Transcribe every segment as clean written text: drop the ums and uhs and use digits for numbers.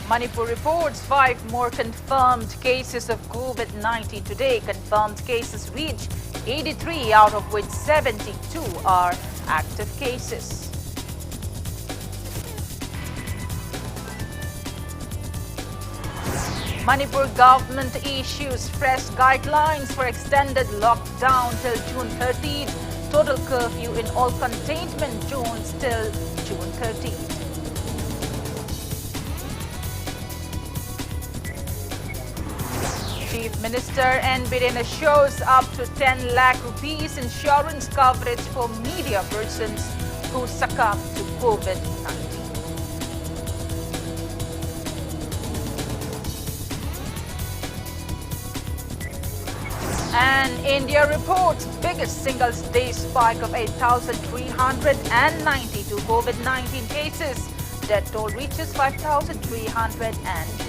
Manipur reports 5 more confirmed cases of COVID-19 today. Confirmed cases reach 83, out of which 72 are active cases. Manipur government issues fresh guidelines for extended lockdown till June 30th. Total curfew in all containment zones till June 30th. Chief Minister N. Birena shows up to 10 lakh rupees insurance coverage for media persons who succumb to COVID-19. And India reports biggest single-day spike of 8,392 COVID-19 cases. Death toll reaches 5,390.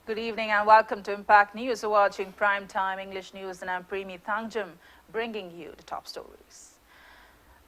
Good evening and welcome to Impact News. You're watching Prime Time English News and I'm Premi Thangjam, bringing you the top stories.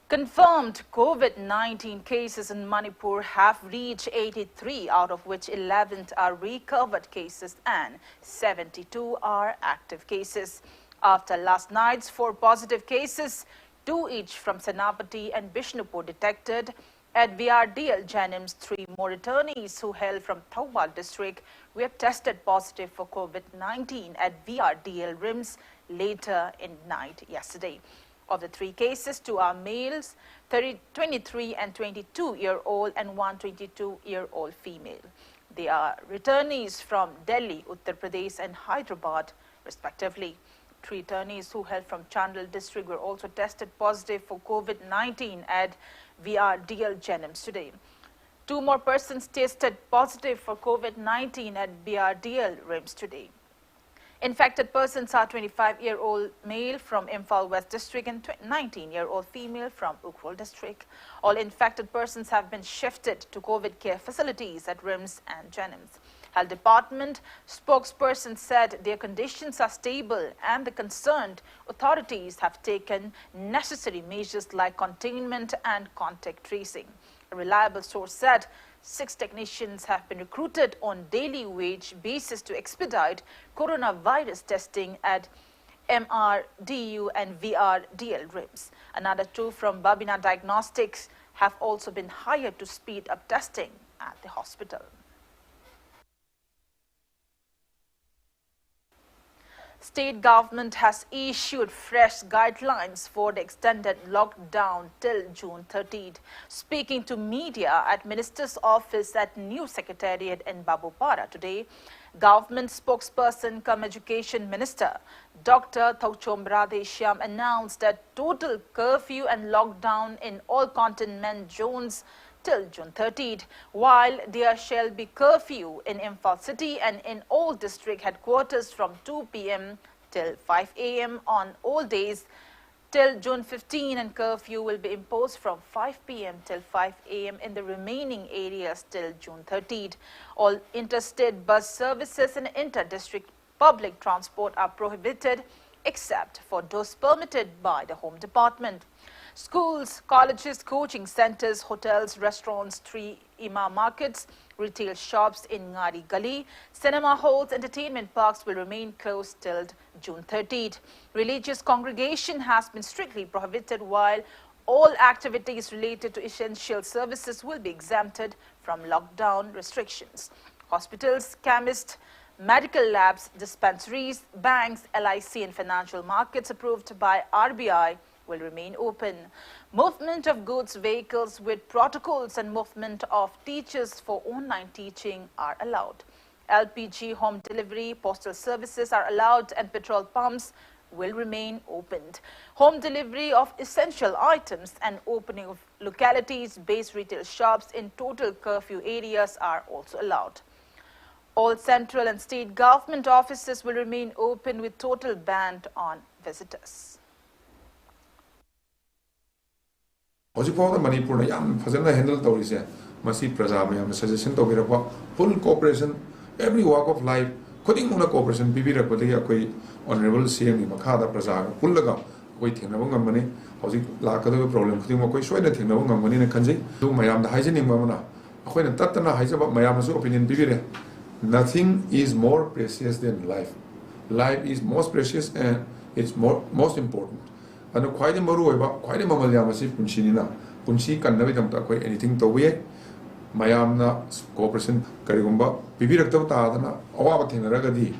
Confirmed COVID-19 cases in Manipur have reached 83, out of which 11 are recovered cases and 72 are active cases. After last night's 4 positive cases, 2 each from Senapati and Bishnupur detected, at VRDL Janims, 3 more returnees who hail from Thoubal district were tested positive for COVID-19 at VRDL RIMS later in night yesterday. Of the 3 cases, 2 are males, 23 and 22-year-old and 122-year-old female. They are returnees from Delhi, Uttar Pradesh and Hyderabad, respectively. 3 returnees who hail from Chandal district were also tested positive for COVID-19 at VRDL Janims today. 2 more persons tested positive for COVID-19 at VRDL RIMS today. Infected persons are 25-year-old male from Imphal West District and 19-year-old female from Ukhrul District. All infected persons have been shifted to COVID care facilities at RIMS and Janims. Health Department spokesperson said their conditions are stable and the concerned authorities have taken necessary measures like containment and contact tracing. A reliable source said 6 technicians have been recruited on daily wage basis to expedite coronavirus testing at MRDU and VRDL RIMS. Another 2 from Babina Diagnostics have also been hired to speed up testing at the hospital. State government has issued fresh guidelines for the extended lockdown till June 30th. Speaking to media at Minister's Office at New Secretariat in Babupara today, Government spokesperson cum Education Minister Dr. Thangjam announced that total curfew and lockdown in all containment zones till June 30th, while there shall be curfew in Imphal City and in all district headquarters from 2 p.m. till 5 a.m. on all days till June 15, and curfew will be imposed from 5 p.m. till 5 a.m. in the remaining areas till June 30th. All interstate bus services and inter-district public transport are prohibited except for those permitted by the Home Department. Schools, colleges, coaching centers, hotels, restaurants, 3 Imam markets, retail shops in Ngari Gali, cinema halls, entertainment parks will remain closed till June 30th. Religious congregation has been strictly prohibited, while all activities related to essential services will be exempted from lockdown restrictions. Hospitals, chemists, medical labs, dispensaries, banks, LIC and financial markets approved by RBI will remain open. Movement of goods, vehicles with protocols and movement of teachers for online teaching are allowed. LPG home delivery, postal services are allowed and petrol pumps will remain opened. Home delivery of essential items and opening of localities-based retail shops in total curfew areas are also allowed. All central and state government offices will remain open with total ban on visitors. Hojipawda Manipur na yam fazana handle tawrise masi praja mayam suggestion tawirapwa full cooperation every walk of life khuding una cooperation bibirakpadi akoi honorable CM ni makhada praja pullaga koi thengna ngam mani hoji la ka do problem khuding ma koi soina thengna ngam mani na khanjai du mayam da hygienic ma mana akhoi na tatna haijaba mayam su opinion bibire nothing is more precious than life. Life is most precious and it's most important. And quite a maru, quite a mamayamasi punchina, punchi can never quite anything to we. Mayamna cooperation, Karigumba, Pibirakta Tadana, Owatin Ragadi.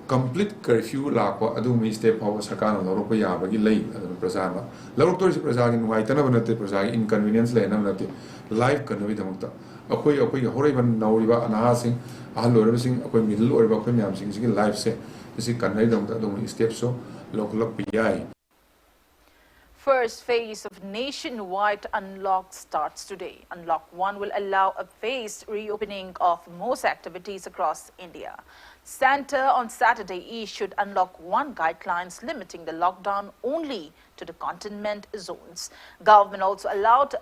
Complete curfew lakwa adumi step power sakana loropa yabagi lay prasana. Lorotori prasagin white and prasag inconvenience lay and life can be the mukta. Akoi horriban nauriba anahasing, alorabing, akoi middle or bakwam sing life say, this is canada steps so local PI. First phase of nationwide unlock starts today. Unlock 1 will allow a phased reopening of most activities across India. Centre on Saturday issued Unlock 1 guidelines limiting the lockdown only to the containment zones. Government also allowed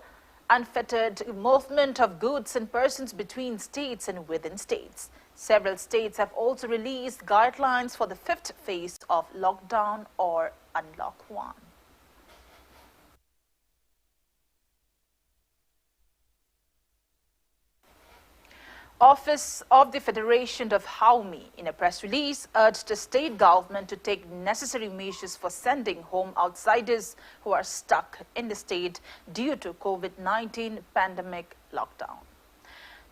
unfettered movement of goods and persons between states and within states. Several states have also released guidelines for the fifth phase of lockdown or Unlock 1. Office of the Federation of Haumi, in a press release, urged the state government to take necessary measures for sending home outsiders who are stuck in the state due to COVID-19 pandemic lockdown.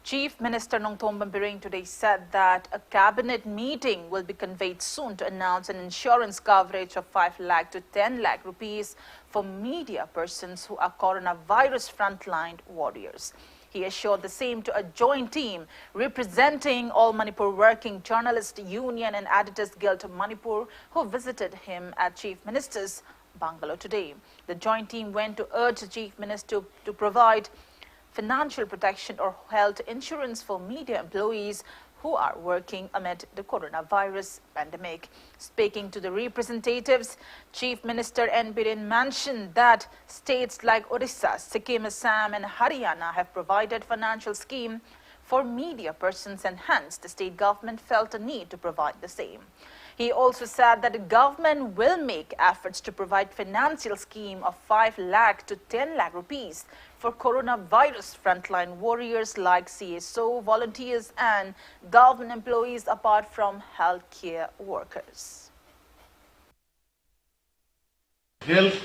Chief Minister Nongthom Bambiring today said that a cabinet meeting will be convened soon to announce an insurance coverage of 5 lakh to 10 lakh rupees for media persons who are coronavirus frontline warriors. He assured the same to a joint team representing All Manipur Working Journalist Union and Editors Guild of Manipur who visited him at Chief Minister's bungalow today. The joint team went to urge the Chief Minister to provide financial protection or health insurance for media employees who are working amid the coronavirus pandemic. Speaking to the representatives, Chief Minister N. Biren mentioned that states like Odisha, Sikkim, Assam and Haryana have provided financial scheme for media persons and hence the state government felt a need to provide the same. He also said that the government will make efforts to provide financial scheme of 5 lakh to 10 lakh rupees for coronavirus frontline warriors like CSO, volunteers and government employees apart from healthcare workers. Health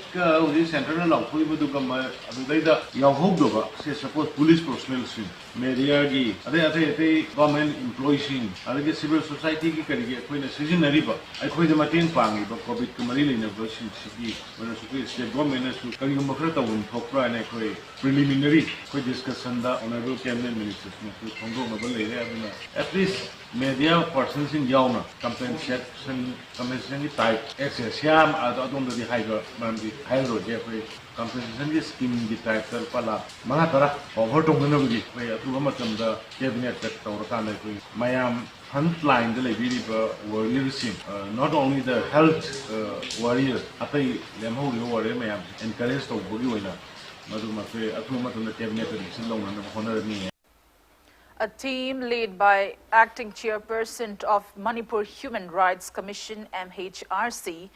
center na law ibu duga ma adida yahog doba se suppose police personnel sin media gi ade government employees sin ade civil society ki karige koi na seasonary ba ai khoi de matin pangi ba covid ku mari leina ba sin sigi wana su state government na su kari ma khra ta un thokra na khoi preliminary khoi discussion da honorable cabinet ministers na su thongro ma ba leire aduna at least media persons in yauna compensation type access yam adon the higher mandi higher je koi compensation scheme di type tar pala manga tara over to ngana gi koi atu matam da cabinet tak tawr ka na koi mayam frontline the libi warriors not only the health warriors atai lemho ri warrior mayam encourage to bogi oina madu ma fe atu matam da cabinet decision long na honor ni. A team led by Acting Chairperson of Manipur Human Rights Commission MHRC,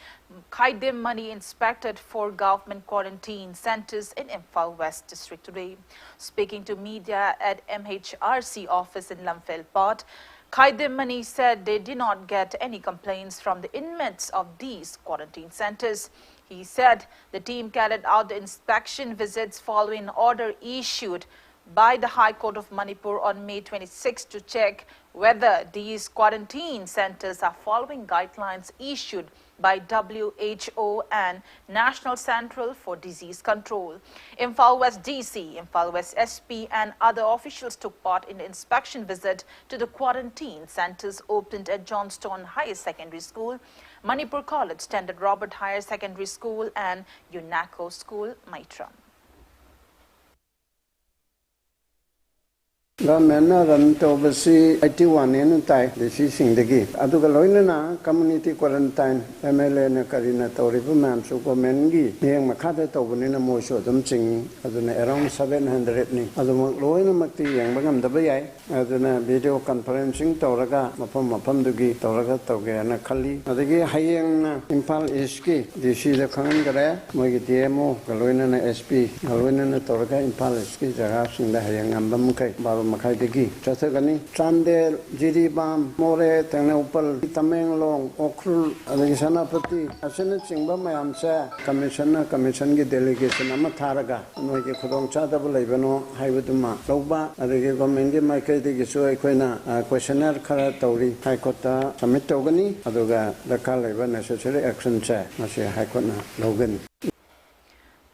Khaidem Mani inspected 4 government quarantine centers in Imphal West District today. Speaking to media at MHRC office in Lamphel Port, Khaidem Mani said they did not get any complaints from the inmates of these quarantine centers. He said the team carried out the inspection visits following an order issued by the High Court of Manipur on May 26 to check whether these quarantine centers are following guidelines issued by WHO and National Central for Disease Control. Imphal West DC, Imphal West SP and other officials took part in the inspection visit to the quarantine centers opened at Johnstone Higher Secondary School, Manipur College, Standard Robert Higher Secondary School and UNACO School, Maitram. Government run to oversee 81 in time, the season the gate. Aduga community quarantine, MLA na Karina Tori, ma'am, so Comengi, near Makata Tobanina Mosho, something around 700 ni. Loina Mati and Bagam the Bay, as a video conferencing Toraga, Mapam Dugi, Toraga Toga, and a Kali. Adagi Hayang Impal Iski, this is the Kangara, Mogitiemo, Galoina SP, Galoina Toraga Impal Iski, the house in the Hayang Ambamke, Makaidegi, Chathagani, Chandel, Jiribam, More, Tenopal, Tamenglong, Okrul, Alesanapati, Asenaching Bamayamsa, Commission delegation, Amataraga, Noki Kodong Chatable, Levano, Haibutuma, Loba, Adegi Gomendi, Makadegi, Suequena, questionnaire Karatori, Haikota, Samitogani, Adoga, the Kaleva necessary action chair, Masia Haikona, Logan.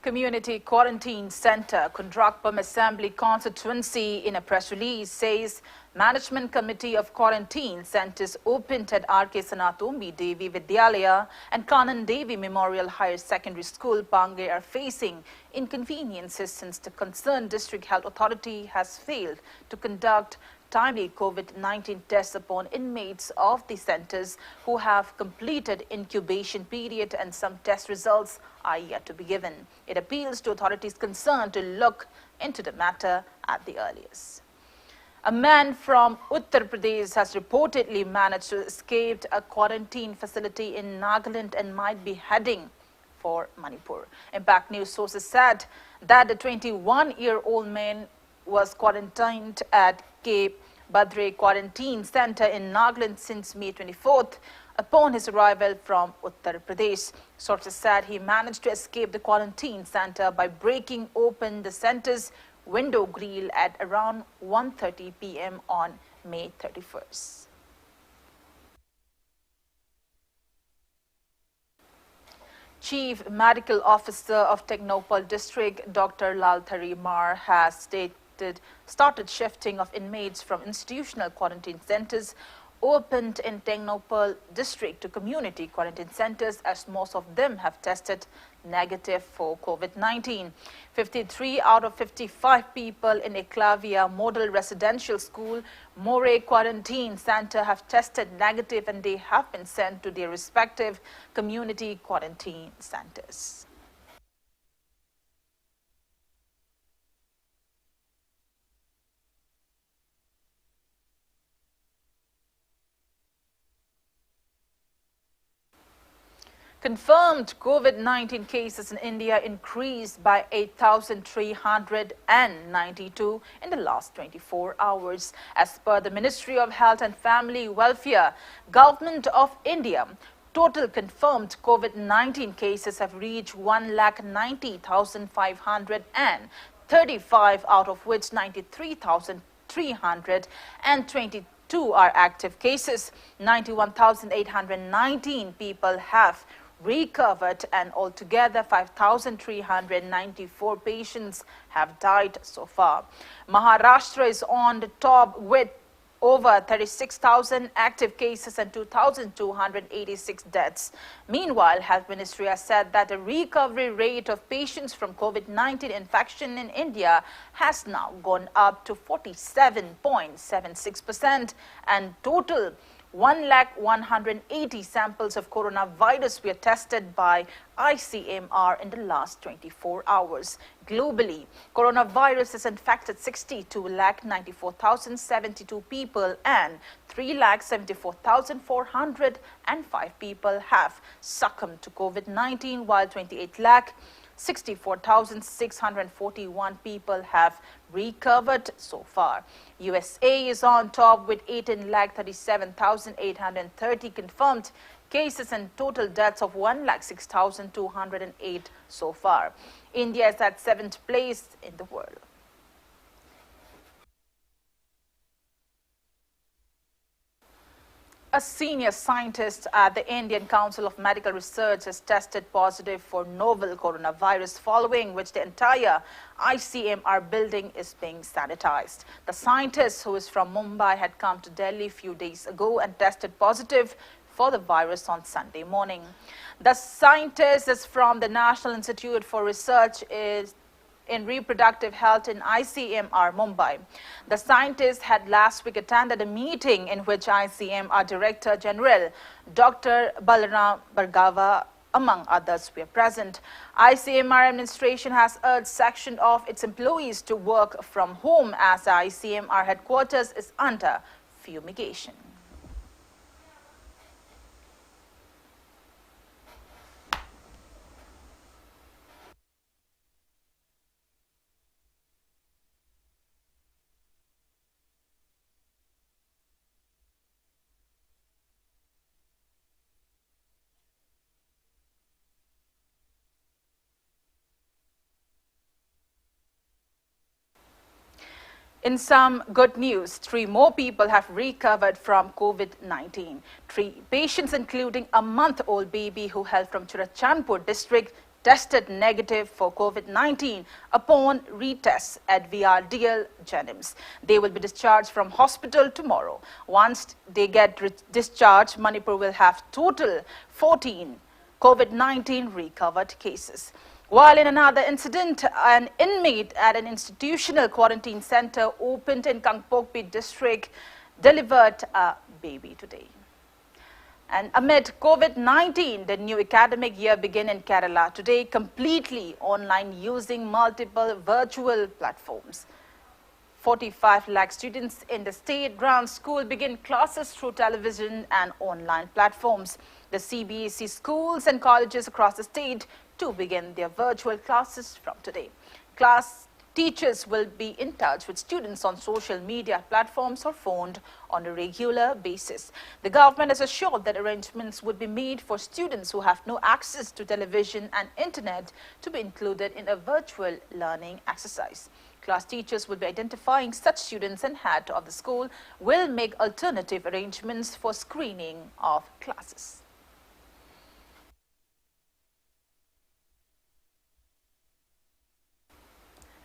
Community Quarantine Center, Kundrakpam Assembly Constituency, in a press release says Management Committee of Quarantine Centers opened at R.K. Sanatombi Devi Vidyalaya and Kanan Devi Memorial Higher Secondary School, Pange, are facing inconveniences since the concerned district health authority has failed to conduct timely COVID-19 tests upon inmates of the centers who have completed incubation period, and some test results are yet to be given. It appeals to authorities concerned to look into the matter at the earliest. A man from Uttar Pradesh has reportedly managed to escape a quarantine facility in Nagaland and might be heading for Manipur. Impact News sources said that the 21-year-old man was quarantined at Cape Badre Quarantine Center in Nagaland since May 24th upon his arrival from Uttar Pradesh. Sources said he managed to escape the quarantine center by breaking open the center's window grill at around 1:30 p.m. on May 31st. Chief Medical Officer of Technopal District, Dr. Lalthari Mar, has started shifting of inmates from institutional quarantine centers opened in Technopal District to community quarantine centers, as most of them have tested negative for COVID-19. 53 out of 55 people in Eklavia Model Residential School, More Quarantine Center have tested negative, and they have been sent to their respective community quarantine centers. Confirmed COVID-19 cases in India increased by 8,392 in the last 24 hours. As per the Ministry of Health and Family Welfare, Government of India, total confirmed COVID-19 cases have reached 1,90,535, out of which 93,322 are active cases. 91,819 people have recovered, and altogether 5,394 patients have died so far. Maharashtra is on the top with over 36,000 active cases and 2,286 deaths. Meanwhile, Health Ministry has said that the recovery rate of patients from COVID-19 infection in India has now gone up to 47.76%, and total 1,180 samples of coronavirus were tested by ICMR in the last 24 hours. Globally, coronavirus has infected 62,94,072 people, and 3,74,405 people have succumbed to COVID-19, while 28,64,641 people have recovered so far. USA is on top with 18,37,830 confirmed cases and total deaths of 1,06,208 so far. India is at 7th place in the world. A senior scientist at the Indian Council of Medical Research has tested positive for novel coronavirus, following which the entire ICMR building is being sanitized. The scientist, who is from Mumbai, had come to Delhi a few days ago and tested positive for the virus on Sunday morning. The scientist is from the National Institute for Research in reproductive health in ICMR, Mumbai. The scientists had last week attended a meeting in which ICMR Director General Dr. Balaram Bhargava, among others, were present. ICMR administration has urged section of its employees to work from home as the ICMR headquarters is under fumigation. In some good news, 3 more people have recovered from COVID-19. 3 patients, including a month-old baby who hailed from Churachandpur district, tested negative for COVID-19 upon retests at VRDL Jenims. They will be discharged from hospital tomorrow. Once they get discharged, Manipur will have total 14 COVID-19 recovered cases. While in another incident, an inmate at an institutional quarantine center opened in Kangpokpi district delivered a baby today. And amid COVID-19, the new academic year began in Kerala today completely online using multiple virtual platforms. 45 lakh students in the state-run school begin classes through television and online platforms. The CBSE schools and colleges across the state to begin their virtual classes from today. Class teachers will be in touch with students on social media platforms or phoned on a regular basis. The government has assured that arrangements would be made for students who have no access to television and internet to be included in a virtual learning exercise. Class teachers will be identifying such students, and head of the school will make alternative arrangements for screening of classes.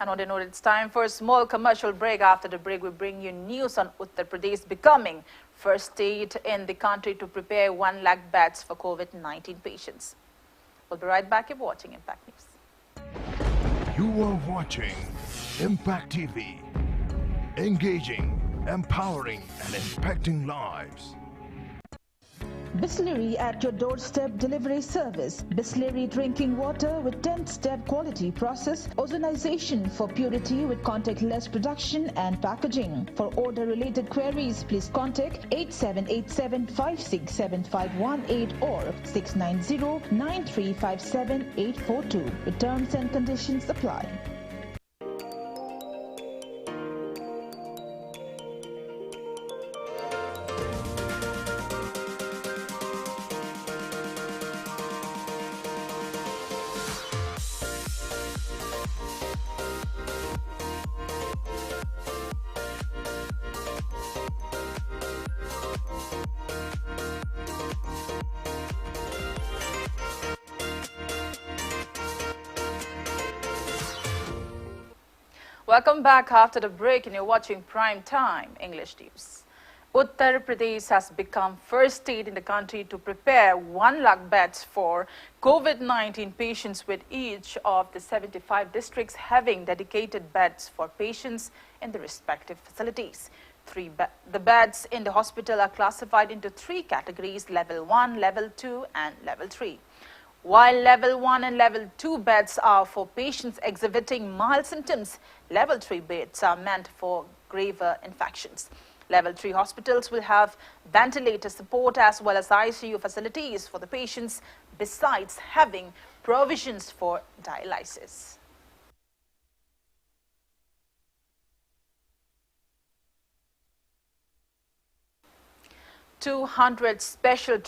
And on the note, it's time for a small commercial break. After the break, we bring you news on Uttar Pradesh becoming first state in the country to prepare 1 lakh beds for COVID-19 patients. We'll be right back. You're watching Impact News. You are watching Impact TV. Engaging, empowering, and impacting lives. Bisleri at your doorstep delivery service. Bisleri drinking water with 10-step quality process. Ozonization for purity with contactless production and packaging. For order related queries, please contact 8787-567-518 or 690-9357-842. The terms and conditions apply. Welcome back after the break, and you're watching Prime Time English News. Uttar Pradesh has become first state in the country to prepare 1 lakh beds for COVID-19 patients, with each of the 75 districts having dedicated beds for patients in the respective facilities. The beds in the hospital are classified into 3 categories: level 1, level 2 and level 3. While level 1 and level 2 beds are for patients exhibiting mild symptoms, level 3 beds are meant for graver infections. Level 3 hospitals will have ventilator support as well as ICU facilities for the patients, besides having provisions for dialysis. 200 special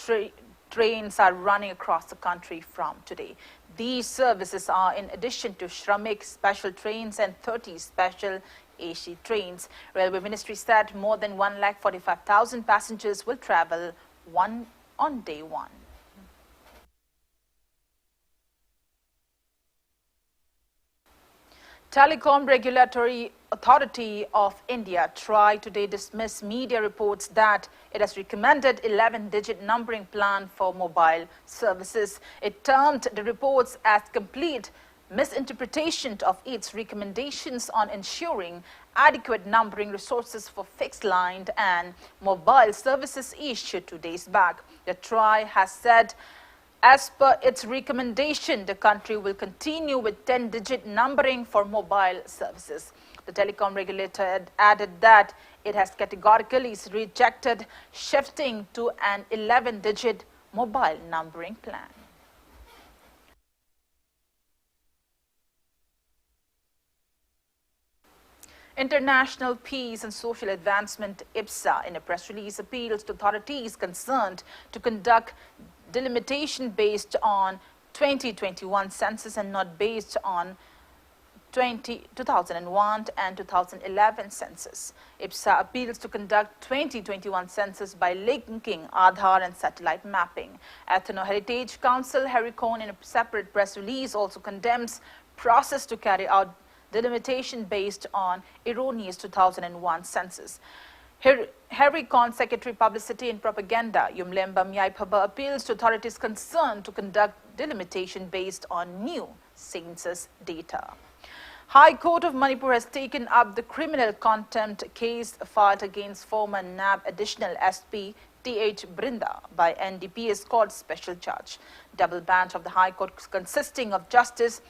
trains are running across the country from today. These services are in addition to Shramik special trains and 30 special AC trains. Railway Ministry said more than 1,45,000 passengers will travel on day 1. Telecom Regulatory Authority of India tried today dismiss media reports that it has recommended 11-digit numbering plan for mobile services. It termed the reports as complete misinterpretation of its recommendations on ensuring adequate numbering resources for fixed line and mobile services issued 2 days back. The TRAI has said, as per its recommendation, the country will continue with 10-digit numbering for mobile services. The telecom regulator had added that it has categorically rejected shifting to an 11-digit mobile numbering plan. International Peace and Social Advancement EPSA in a press release appeals to authorities concerned to conduct delimitation based on 2021 census and not based on 2001 and 2011 census. EPSA appeals to conduct 2021 census by linking Aadhaar and satellite mapping. Ethno Heritage Council, Harry-Cohn, in a separate press release also condemns process to carry out delimitation based on erroneous 2001 census. Harry-Cohn, Secretary Publicity and Propaganda, Yumlemba Myaipaba, appeals to authorities concerned to conduct delimitation based on new census data. High Court of Manipur has taken up the criminal contempt case filed against former NAB Additional SP T.H. Brinda by NDPS Court Special Judge. Double bench of the High Court consisting of Justice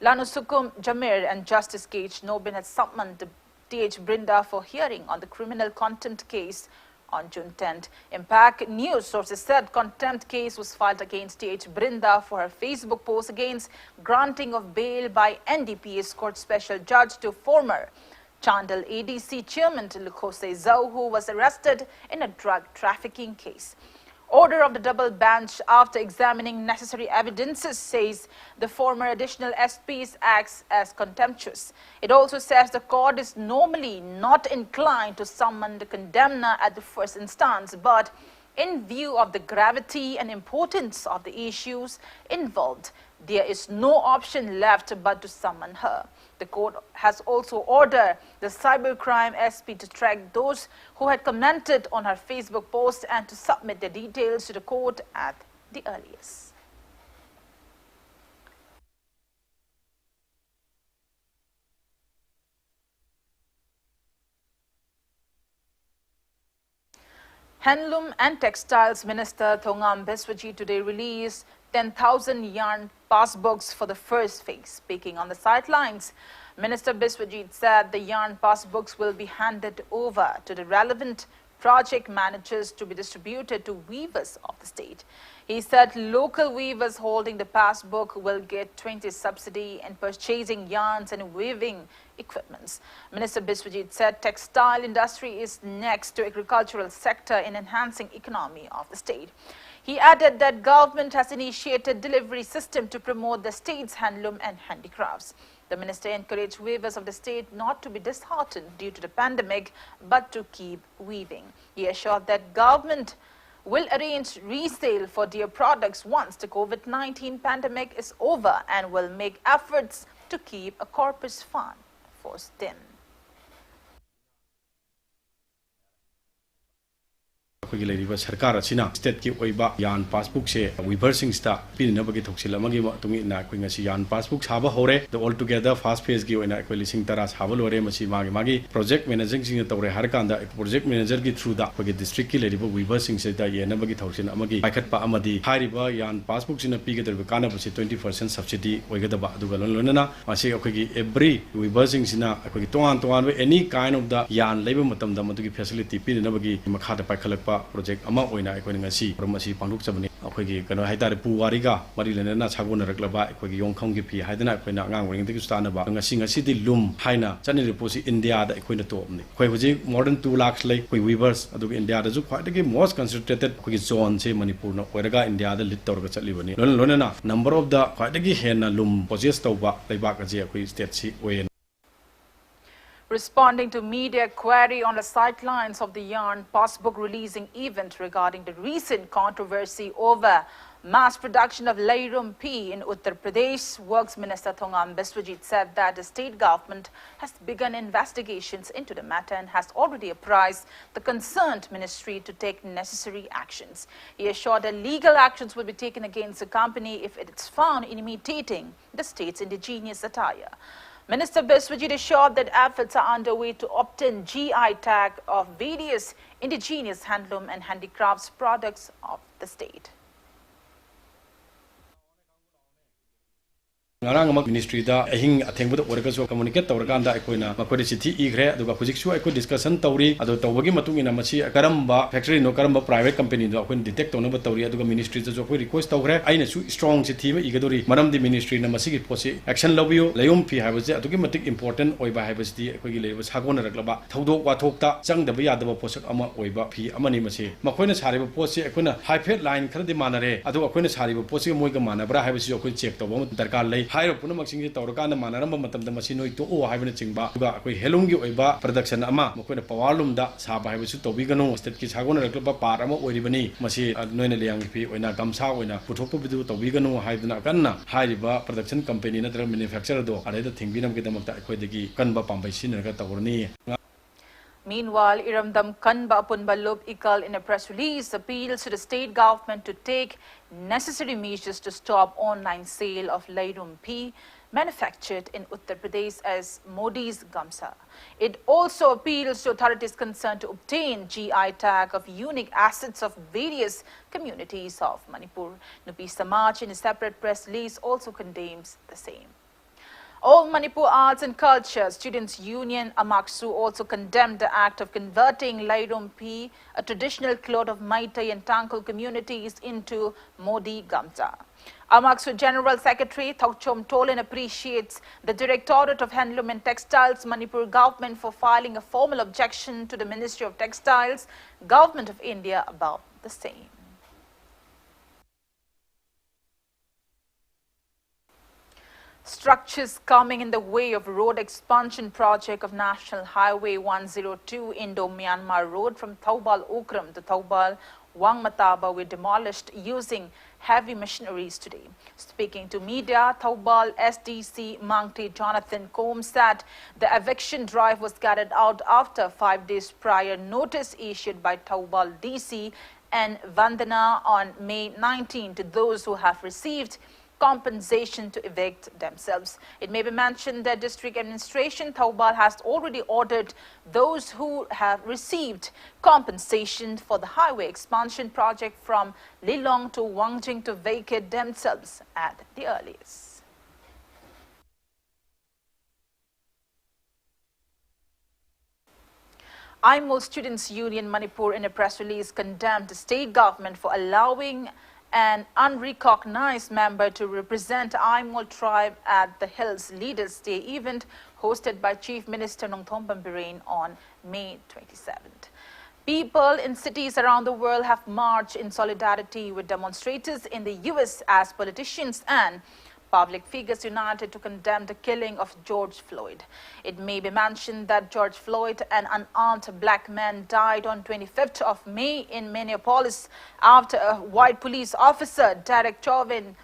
Lanusukum Jamir and Justice K.H. Nobin has summoned T.H. Brinda for hearing on the criminal contempt case on June 10th. Impact News sources said contempt case was filed against T.H. Brinda for her Facebook post against granting of bail by NDPS Court Special Judge to former Chandal ADC Chairman Lukhose Zhao, who was arrested in a drug trafficking case. Order of the double bench, after examining necessary evidences, says the former additional SPs acts as contemptuous. It also says the court is normally not inclined to summon the condemner at the first instance, but in view of the gravity and importance of the issues involved, there is no option left but to summon her. The court has also ordered the cybercrime SP to track those who had commented on her Facebook post and to submit their details to the court at the earliest. Handloom and Textiles Minister Thangjam today released 10,000 yarn passbooks for the first phase. Speaking on the sidelines, Minister Biswajit said the yarn passbooks will be handed over to the relevant project managers to be distributed to weavers of the state. He said local weavers holding the passbook will get 20 subsidy in purchasing yarns and weaving equipments. Minister Biswajit said textile industry is next to agricultural sector in enhancing economy of the state. He added that government has initiated delivery system to promote the state's handloom and handicrafts. The minister encouraged weavers of the state not to be disheartened due to the pandemic, but to keep weaving. He assured that government will arrange resale for their products once the COVID-19 pandemic is over and will make efforts to keep a corpus fund forced in. सरकार state की यान passbook से वीवर्सिंग पीनबी थोसीलमगी यान passbook साब होरे all together first phase की लिंग तरा साब लोरे मागी प्रोजेक्ट मैनेजिंग तौरे हर कांदा प्रोजेक्ट मैनेजर की थ्रू डिस्ट्रिक्ट की वीवर्सिंग येनबगी थोसील पाखट यान पासबुक से पीगदब कानब 20% सब्सिडी लोनना एवरी वीवर्सिंग तोान तोान एनी काइंड ऑफ द यान लेब फैसिलिटी पीनबगी मखाद पाखलप प्रोजेक्ट अमा ओइना अखोइन ngasi प्रमसी पांगुकचबनी अखोइगी कनो हाइतारे पुवारीगा मरी लेना छागोनरक्लबा अखोइगी योंखंगी फी हाइदना अखोइना आंगांग वरिंगदि स्तानबा ngasi दि लुम हाइना चनिरि पोसी इंडिया दा अखोइना टॉपनी अखोइ हुजि मोर देन 2 लाख लै अखोइ वीवर्स अदु इंडिया दा जु ख्वाइदगी मोस्ट कंसंट्रेटेड अखोइगी जोन से मणिपुर न ओइरगा इंडिया दा लिड तौरगा चलिबनी लोनना नंबर ऑफ द ख्वाइदगी हेना लुम पोजेस तौबा लैबाक अजे अखोइ स्टेट सी ओइन. Responding to media query on the sidelines of the yarn passbook releasing event regarding the recent controversy over mass production of Lairum P in Uttar Pradesh. Works Minister Thangjam said that the state government has begun investigations into the matter and has already apprised the concerned ministry to take necessary actions. He assured that legal actions will be taken against the company if it is found in imitating the state's indigenous attire. Minister Biswajit assured that efforts are underway to obtain GI tag of various indigenous handloom and handicrafts products of the state. Ministry da ahing athengbu orga so communicate tawraganda akoina makoi chithi igre aduga hujiksu akoi discussion tawri adu tawbagi matung ina machi karamba factory no karamba private company do akoi detect tawna tawri aduga ministry jo akoi request tawgre aina su strong chithi ba igadori maramdi ministry na masi gi posi action lobio layum phi habaje adugi matik important oiba habasti akoi gi leba sagona raklaba thawdok wathokta changdaba yadaba posak ama oiba phi amani masi makoina sariba posi akoina high fat line khadi manare adu akoina sariba posi moiga manabra habasi akoi check tawba darkar lei hairo punamaksingi tawrakanda manaramba matamda masino ito o haibana chingba duga akoi helumgi oiba production ama makoina powerlum da saba haibasu tobigano state ki sagona raklaba par ama oiribani masi noina liang phi oina gamsa oina puthokpu bidu tobigano haibana kanna hairiba production company na dra manufacturer do areda thingbinam ki damakta akoi degi kanba pambai sinarga tawrni. Meanwhile, Iramdam Kanba Punbalub Ikal in a press release appeals to the state government to take necessary measures to stop online sale of Lairum P manufactured in Uttar Pradesh as Modi's Gamsa. It also appeals to authorities concerned to obtain GI tag of unique assets of various communities of Manipur. Nupi Samaj in a separate press release also condemns the same. All Manipur Arts and Culture Students' Union Amaksu also condemned the act of converting Lairum P, a traditional cloth of Maitai and Tangkhul communities, into Modi Gamsa. Amaksu General Secretary Thangjam Tolan appreciates the Directorate of Handloom and Textiles Manipur government for filing a formal objection to the Ministry of Textiles, Government of India about the same. Structures coming in the way of road expansion project of National Highway 102 Indo-Myanmar Road from Thoubal Ukram to Thoubal Wangmataba were demolished using heavy machineries today. Speaking to media, Thoubal SDC Mangte Jonathan Combs said the eviction drive was carried out after 5 days prior notice issued by Thoubal DC and Vandana on May 19 to those who have received compensation to evict themselves. It may be mentioned that District Administration Thoubal has already ordered those who have received compensation for the highway expansion project from Lilong to Wangjing to vacate themselves at the earliest. IMO Students' Union Manipur in a press release condemned the state government for allowing an unrecognized member to represent IMO tribe at the Hills Leaders Day event hosted by Chief Minister Nongthombam Birane on May 27th. People in cities around the world have marched in solidarity with demonstrators in the US as politicians and public figures united to condemn the killing of George Floyd. It may be mentioned that George Floyd, an unarmed black man, died on 25th of May in Minneapolis after a white police officer, Derek Chauvin,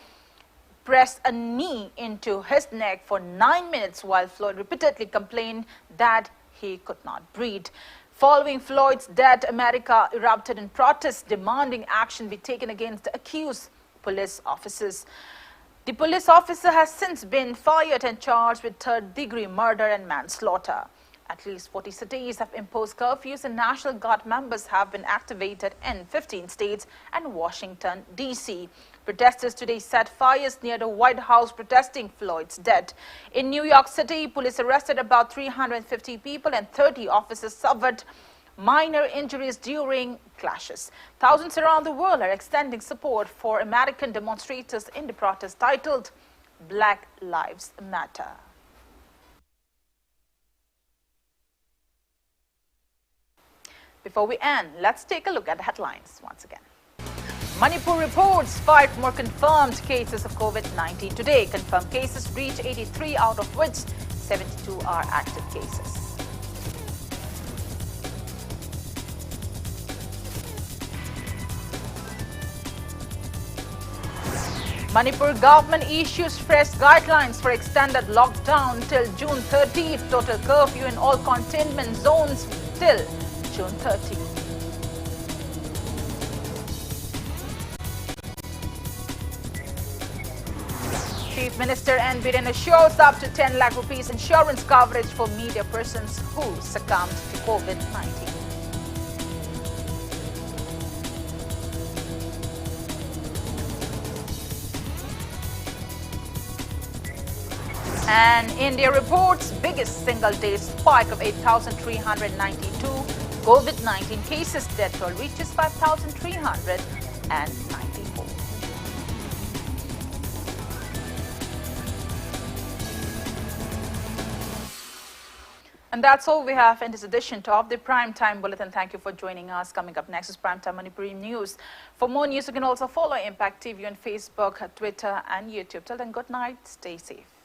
pressed a knee into his neck for 9 minutes while Floyd repeatedly complained that he could not breathe. Following Floyd's death, America erupted in protest demanding action be taken against the accused police officers. The police officer has since been fired and charged with third-degree murder and manslaughter. At least 40 cities have imposed curfews and National Guard members have been activated in 15 states and Washington, D.C. Protesters today set fires near the White House protesting Floyd's death. In New York City, police arrested about 350 people and 30 officers suffered minor injuries during clashes. Thousands around the world are extending support for American demonstrators in the protest titled Black Lives Matter. Before we end, let's take a look at the headlines once again. Manipur reports 5 more confirmed cases of COVID-19 today. Confirmed cases reach 83, out of which 72 are active cases. Manipur government issues fresh guidelines for extended lockdown till June 30th. Total curfew in all containment zones till June 30th. Chief Minister N. Biren assures up to 10 lakh rupees insurance coverage for media persons who succumbed to COVID-19. And India reports biggest single-day spike of 8,392 COVID-19 cases. Death toll reaches 5,394. And that's all we have in this edition of the Primetime Bulletin. Thank you for joining us. Coming up next is Primetime Manipuri News. For more news, you can also follow Impact TV on Facebook, Twitter and YouTube. Till then, good night. Stay safe.